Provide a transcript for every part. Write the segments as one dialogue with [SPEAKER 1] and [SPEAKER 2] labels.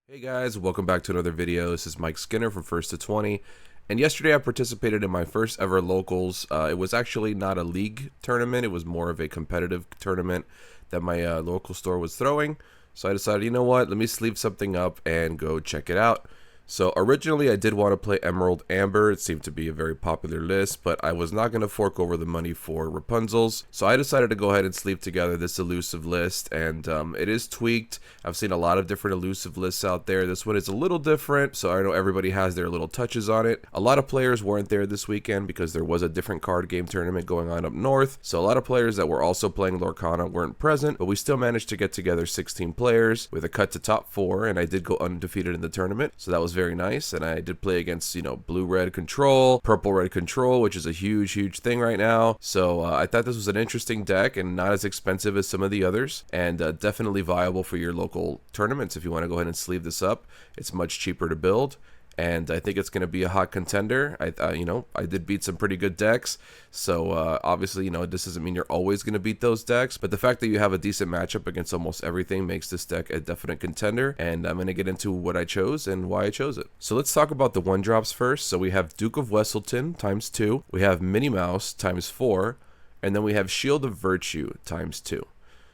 [SPEAKER 1] Hey guys, welcome back to another video. This is Mike Skinner from First to 20, and yesterday I participated in my first ever locals. It was actually not a league tournament, it was more of a competitive tournament that my local store was throwing. So I decided, you know what, let me sleeve something up and go check it out. So originally I did want to play Emerald Amber. It seemed to be a very popular list, but I was not going to fork over the money for Rapunzel's. So I decided to go ahead and sleeve together this elusive list, and it is tweaked. I've seen a lot of different elusive lists out there. This one is a little different, so I know everybody has their little touches on it. A lot of players weren't there this weekend because there was a different card game tournament going on up north. So a lot of players that were also playing Lorcana weren't present, but we still managed to get together 16 players with a cut to top 4, and I did go undefeated in the tournament. So that was very nice, and I did play against, you know, blue-red control, purple-red control, which is a huge thing right now. So I thought this was an interesting deck and not as expensive as some of the others, and definitely viable for your local tournaments if you want to go ahead and sleeve this up. It's much cheaper to build, and I think it's going to be a hot contender. I did beat some pretty good decks, so obviously, you know, this doesn't mean you're always going to beat those decks, but the fact that you have a decent matchup against almost everything makes this deck a definite contender, and I'm going to get into what I chose and why I chose it. So let's talk about the one drops first. So we have Duke of Wesselton times 2, we have Minnie Mouse times 4, and then we have Shield of Virtue times 2.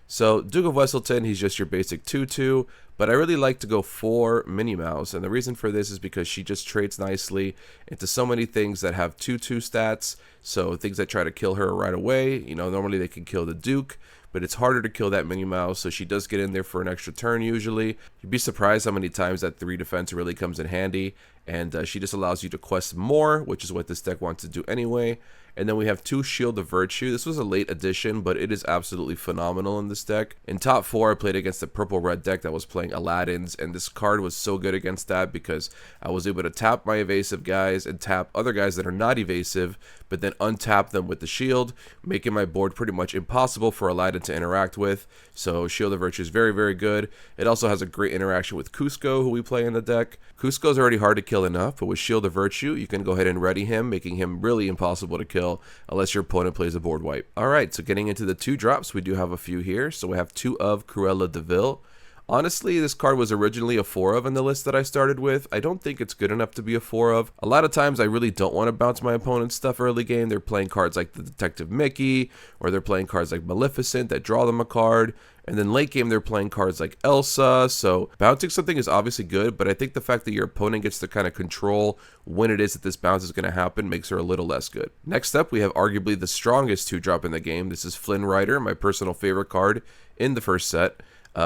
[SPEAKER 1] So Duke of Wesselton, he's just your basic 2/2, but I really like to go for Minnie Mouse, and the reason for this is because she just trades nicely into so many things that have 2/2 stats, so things that try to kill her right away. You know, normally they can kill the Duke, but it's harder to kill that Minnie Mouse, so she does get in there for an extra turn usually. You'd be surprised how many times that 3 defense really comes in handy, and she just allows you to quest more, which is what this deck wants to do anyway. And then we have 2 Shield of Virtue. This was a late addition, but it is absolutely phenomenal in this deck. In top 4, I played against the purple-red deck that was playing Aladdin's, and this card was so good against that because I was able to tap my evasive guys and tap other guys that are not evasive, but then untap them with the shield, making my board pretty much impossible for Aladdin to interact with. So Shield of Virtue is very good. It also has a great interaction with Cusco, who we play in the deck. Cusco's already hard to kill enough, but with Shield of Virtue, you can go ahead and ready him, making him really impossible to kill unless your opponent plays a board wipe. Alright, so getting into the 2 drops, we do have a few here. So we have 2 of Cruella de Vil. Honestly, this card was originally a 4 of in the list that I started with. I don't think it's good enough to be a 4 of. A lot of times I really don't want to bounce my opponent's stuff early game. They're playing cards like the Detective Mickey, or they're playing cards like Maleficent that draw them a card. And then late game, they're playing cards like Elsa. So bouncing something is obviously good, but I think the fact that your opponent gets to kind of control when it is that this bounce is going to happen makes her a little less good. Next up, we have arguably the strongest 2-drop in the game. This is Flynn Rider, my personal favorite card in the first set.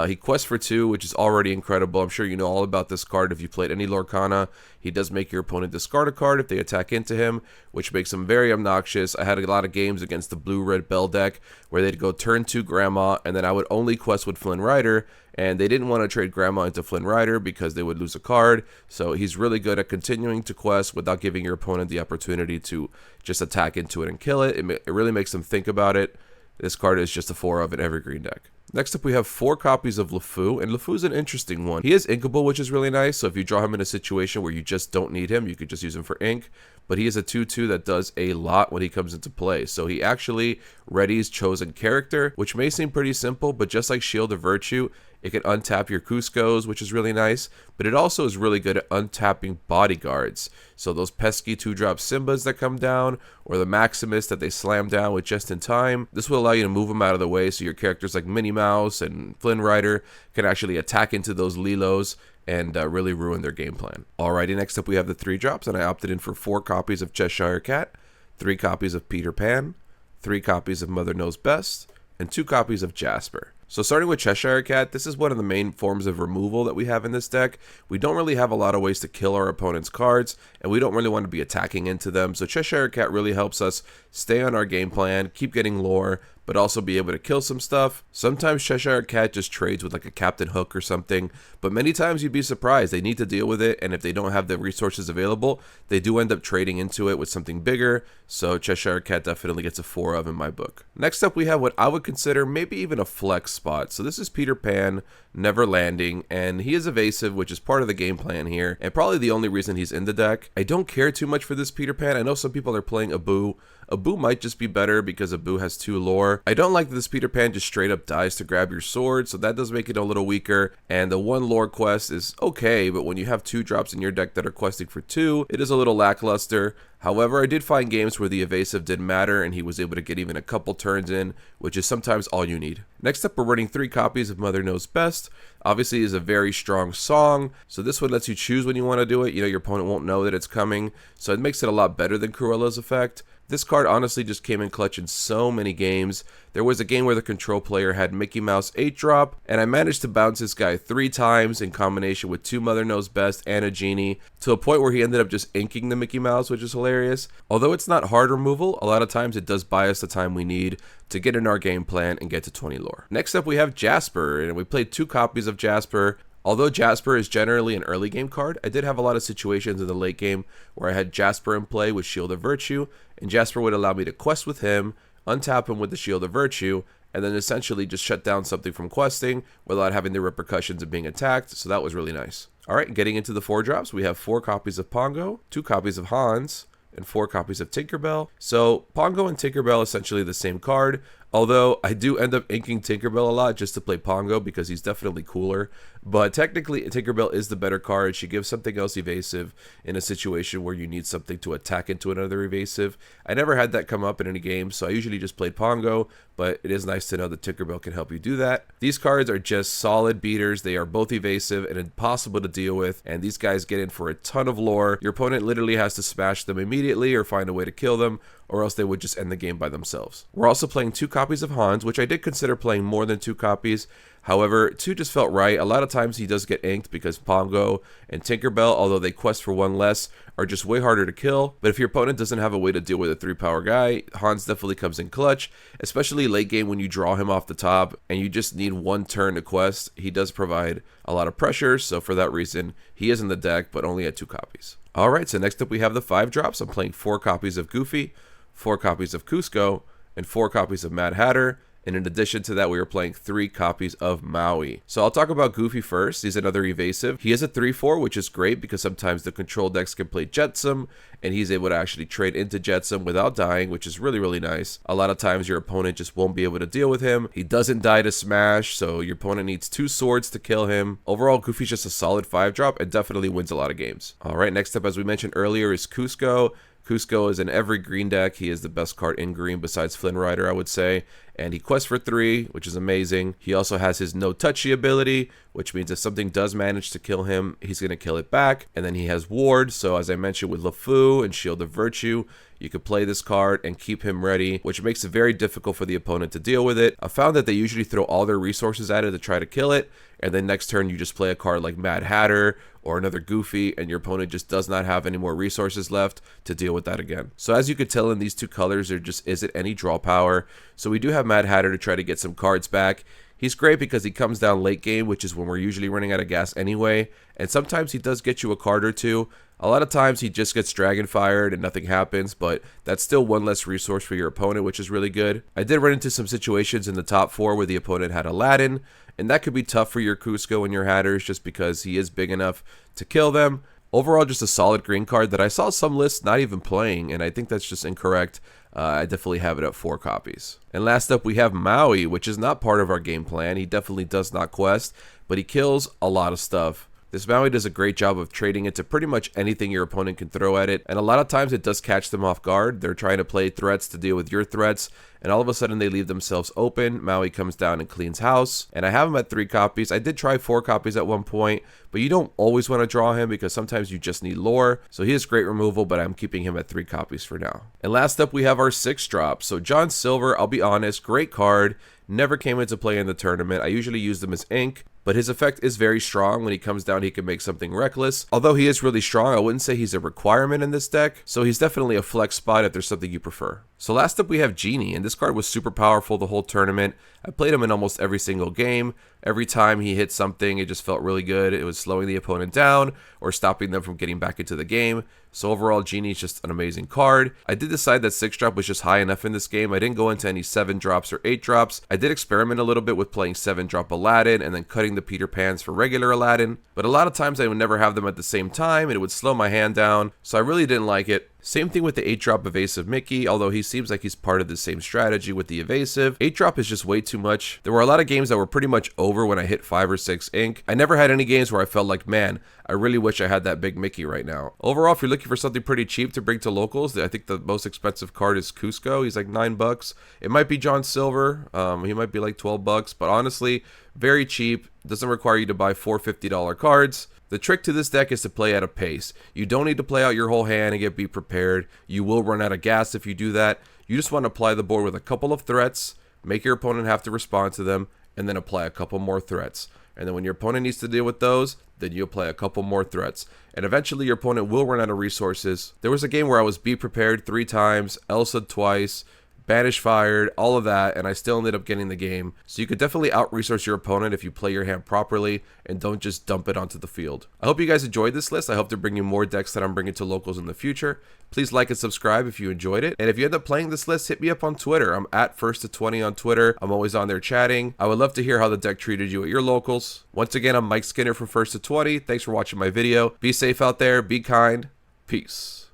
[SPEAKER 1] He quests for 2, which is already incredible. I'm sure you know all about this card if you played any Lorcana. He does make your opponent discard a card if they attack into him, which makes him very obnoxious. I had a lot of games against the blue-red Bell deck where they'd go turn 2 Grandma, and then I would only quest with Flynn Rider, and they didn't want to trade Grandma into Flynn Rider because they would lose a card. So he's really good at continuing to quest without giving your opponent the opportunity to just attack into it and kill it. It really makes them think about it. This card is just a 4 of in every green deck. Next up, we have 4 copies of LeFou, and LeFou's an interesting one. He is inkable, which is really nice, so if you draw him in a situation where you just don't need him, you could just use him for ink, but he is a 2/2 that does a lot when he comes into play. So he actually readies chosen character, which may seem pretty simple, but just like Shield of Virtue, it can untap your Cuscos, which is really nice, but it also is really good at untapping bodyguards. So those pesky 2-drop Simbas that come down, or the Maximus that they slam down with just in time, this will allow you to move them out of the way so your characters like Minnie Mouse and Flynn Rider can actually attack into those Lilos and really ruin their game plan. Alrighty, next up we have the 3 drops, and I opted in for 4 copies of Cheshire Cat, 3 copies of Peter Pan, 3 copies of Mother Knows Best, and 2 copies of Jasper. So starting with Cheshire Cat, this is one of the main forms of removal that we have in this deck. We don't really have a lot of ways to kill our opponent's cards, and we don't really want to be attacking into them. So Cheshire Cat really helps us stay on our game plan, keep getting lore, but also be able to kill some stuff. Sometimes Cheshire Cat just trades with like a Captain Hook or something, but many times you'd be surprised. They need to deal with it, and if they don't have the resources available, they do end up trading into it with something bigger. So Cheshire Cat definitely gets a 4 of in my book. Next up, we have what I would consider maybe even a flex spot. So this is Peter Pan, never landing, and he is evasive, which is part of the game plan here, and probably the only reason he's in the deck. I don't care too much for this Peter Pan. I know some people are playing Abu. Abu might just be better because Abu has 2 lore. I don't like that this Peter Pan just straight up dies to grab your sword, so that does make it a little weaker. And the 1 lore quest is okay, but when you have 2 drops in your deck that are questing for 2, it is a little lackluster. However, I did find games where the evasive didn't matter and he was able to get even a couple turns in, which is sometimes all you need. Next up, we're running 3 copies of Mother Knows Best. Obviously, is a very strong song, so this one lets you choose when you want to do it. You know, your opponent won't know that it's coming, so it makes it a lot better than Cruella's effect. This card honestly just came in clutch in so many games. There was a game where the control player had Mickey Mouse 8-drop, and I managed to bounce this guy 3 times in combination with 2 Mother Knows Best and a Genie, to a point where he ended up just inking the Mickey Mouse, which is hilarious. Although it's not hard removal, a lot of times it does buy us the time we need to get in our game plan and get to 20 lore. Next up we have Jasper, and we played 2 copies of Jasper. Although Jasper is generally an early game card, I did have a lot of situations in the late game where I had Jasper in play with Shield of Virtue, and Jasper would allow me to quest with him, untap him with the Shield of Virtue, and then essentially just shut down something from questing without having the repercussions of being attacked, so that was really nice. Alright, getting into the 4 drops, we have 4 copies of Pongo, 2 copies of Hans, and 4 copies of Tinkerbell. So Pongo and Tinkerbell essentially the same card, although I do end up inking Tinkerbell a lot just to play Pongo because he's definitely cooler. But technically Tinkerbell is the better card. She gives something else evasive in a situation where you need something to attack into another evasive. I never had that come up in any game, so I usually just played Pongo, but it is nice to know that Tinkerbell can help you do that. These cards are just solid beaters. They are both evasive and impossible to deal with, and these guys get in for a ton of lore. Your opponent literally has to smash them immediately or find a way to kill them, or else they would just end the game by themselves. We're also playing 2 copies of Hans, which I did consider playing more than 2 copies. However, 2 just felt right. A lot of times he does get inked because Pongo and Tinkerbell, although they quest for 1 less, are just way harder to kill. But if your opponent doesn't have a way to deal with a 3-power guy, Hans definitely comes in clutch, especially late game when you draw him off the top and you just need 1 turn to quest. He does provide a lot of pressure, so for that reason, he is in the deck, but only at 2 copies. Alright, so next up we have the 5 drops. I'm playing 4 copies of Goofy, 4 copies of Cusco, and 4 copies of Mad Hatter. And in addition to that, we were playing 3 copies of Maui. So I'll talk about Goofy first. He's another evasive. He is a 3/4, which is great because sometimes the control decks can play Jetsam, and he's able to actually trade into Jetsam without dying, which is really, really nice. A lot of times your opponent just won't be able to deal with him. He doesn't die to smash, so your opponent needs 2 swords to kill him. Overall, Goofy's just a solid 5-drop and definitely wins a lot of games. All right, next up, as we mentioned earlier, is Cusco. Cusco is in every green deck. He is the best card in green besides Flynn Rider, I would say. And he quests for 3, which is amazing. He also has his no touchy ability, which means if something does manage to kill him, he's going to kill it back. And then he has Ward, so as I mentioned with LeFou and Shield of Virtue, you could play this card and keep him ready, which makes it very difficult for the opponent to deal with it. I found that they usually throw all their resources at it to try to kill it, and then next turn you just play a card like Mad Hatter or another Goofy, and your opponent just does not have any more resources left to deal with that again. So as you could tell in these 2 colors, there just isn't any draw power. So we do have Mad Hatter to try to get some cards back. He's great because he comes down late game, which is when we're usually running out of gas anyway, and sometimes he does get you a card or 2. A lot of times he just gets dragon fired and nothing happens, but that's still 1 less resource for your opponent, which is really good. I did run into some situations in the top 4 where the opponent had Aladdin, and that could be tough for your Cusco and your Hatters just because he is big enough to kill them. Overall, just a solid green card that I saw some lists not even playing, and I think that's just incorrect. I definitely have it at 4 copies. And last up, we have Maui, which is not part of our game plan. He definitely does not quest, but he kills a lot of stuff. This Maui does a great job of trading into pretty much anything your opponent can throw at it, and a lot of times it does catch them off guard. They're trying to play threats to deal with your threats, and all of a sudden they leave themselves open. Maui comes down and cleans house, and I have him at 3 copies. I did try 4 copies at one point, but you don't always want to draw him because sometimes you just need lore, so he is great removal, but I'm keeping him at 3 copies for now. And last up, we have our 6 drop. So John Silver, I'll be honest, great card. Never came into play in the tournament. I usually use them as ink, but his effect is very strong. When he comes down, he can make something reckless. Although he is really strong, I wouldn't say he's a requirement in this deck, so he's definitely a flex spot if there's something you prefer. So last up we have Genie, and this card was super powerful the whole tournament. I played him in almost every single game. Every time he hit something, it just felt really good. It was slowing the opponent down or stopping them from getting back into the game. So overall, Genie is just an amazing card. I did decide that 6 drop was just high enough in this game. I didn't go into any 7 drops or 8 drops. I did experiment a little bit with playing 7 drop Aladdin and then cutting the Peter Pans for regular Aladdin. But a lot of times I would never have them at the same time and it would slow my hand down. So I really didn't like it. Same thing with the 8-drop evasive Mickey, although he seems like he's part of the same strategy with the evasive. 8-drop is just way too much. There were a lot of games that were pretty much over when I hit 5 or 6 ink. I never had any games where I felt like, man, I really wish I had that big Mickey right now. Overall, if you're looking for something pretty cheap to bring to locals, I think the most expensive card is Cusco. He's like $9. It might be John Silver. He might be like $12, but honestly, very cheap. Doesn't require you to buy 4 $50 cards. The trick to this deck is to play at a pace. You don't need to play out your whole hand and get be prepared. You will run out of gas if you do that. You just want to apply the board with a couple of threats, make your opponent have to respond to them, and then apply a couple more threats. And then when your opponent needs to deal with those, then you apply a couple more threats. And eventually your opponent will run out of resources. There was a game where I was be prepared 3 times, Elsa twice, Banish fired, all of that, and I still ended up getting the game. So you could definitely out-resource your opponent if you play your hand properly and don't just dump it onto the field. I hope you guys enjoyed this list. I hope to bring you more decks that I'm bringing to locals in the future. Please like and subscribe if you enjoyed it. And if you end up playing this list, hit me up on Twitter. I'm at first220 on Twitter. I'm always on there chatting. I would love to hear how the deck treated you at your locals. Once again, I'm Mike Skinner from First to 20. Thanks for watching my video. Be safe out there. Be kind. Peace.